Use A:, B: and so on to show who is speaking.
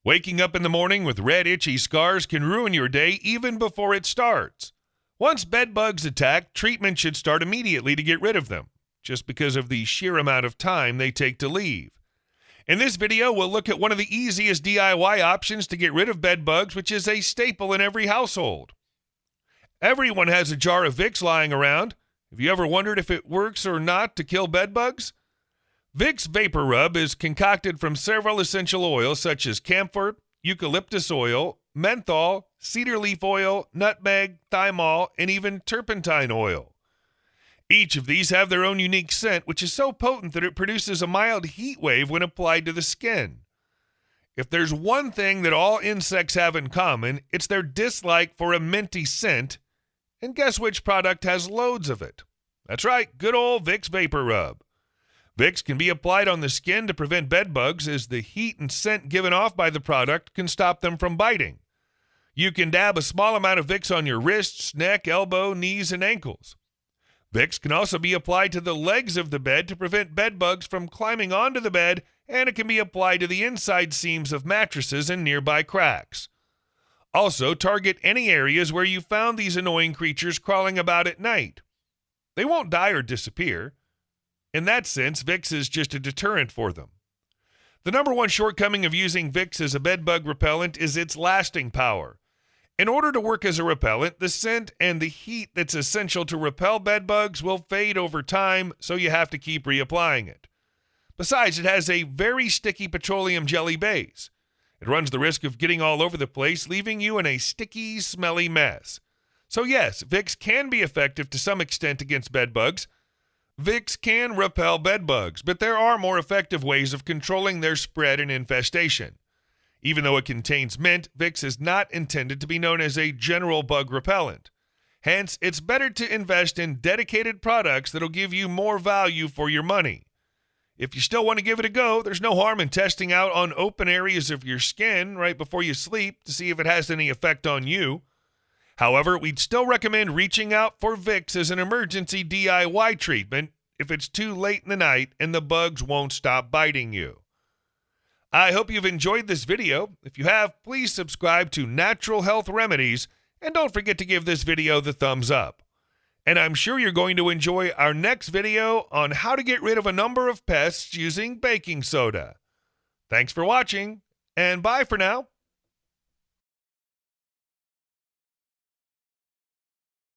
A: Waking up in the morning with red, itchy scars can ruin your day even before it starts. Once bed bugs attack, treatment should start immediately to get rid of them, just because of the sheer amount of time they take to leave. In this video, we'll look at one of the easiest DIY options to get rid of bed bugs, which is a staple in every household. Everyone has a jar of Vicks lying around. Have you ever wondered if it works or not to kill bed bugs? Vicks Vaporub is concocted from several essential oils such as camphor, eucalyptus oil, menthol, cedarleaf oil, nutmeg, thymol, and even turpentine oil. Each of these have their own unique scent, which is so potent that it produces a mild heat wave when applied to the skin. If there's one thing that all insects have in common, it's their dislike for a minty scent. And guess which product has loads of it? That's right, good old Vicks Vaporub. Vicks can be applied on the skin to prevent bed bugs, as the heat and scent given off by the product can stop them from biting. You can dab a small amount of Vicks on your wrists, neck, elbow, knees, and ankles. Vicks can also be applied to the legs of the bed to prevent bed bugs from climbing onto the bed, and it can be applied to the inside seams of mattresses and nearby cracks. Also, target any areas where you found these annoying creatures crawling about at night. They won't die or disappear. In that sense, Vicks is just a deterrent for them. The number one shortcoming of using Vicks as a bed bug repellent is its lasting power. In order to work as a repellent, the scent and the heat that's essential to repel bed bugs will fade over time, so you have to keep reapplying it. Besides, it has a very sticky petroleum jelly base. It runs the risk of getting all over the place, leaving you in a sticky, smelly mess. So yes, Vicks can be effective to some extent against bed bugs. Vicks can repel bed bugs, but there are more effective ways of controlling their spread and infestation. Even though it contains mint, Vicks is not intended to be known as a general bug repellent. Hence, it's better to invest in dedicated products that'll give you more value for your money. If you still want to give it a go, there's no harm in testing out on open areas of your skin right before you sleep to see if it has any effect on you. However, we'd still recommend reaching out for Vicks as an emergency DIY treatment if it's too late in the night and the bugs won't stop biting you. I hope you've enjoyed this video. If you have, please subscribe to Natural Health Remedies, and don't forget to give this video the thumbs up. And I'm sure you're going to enjoy our next video on how to get rid of a number of pests using baking soda. Thanks for watching, and bye for now.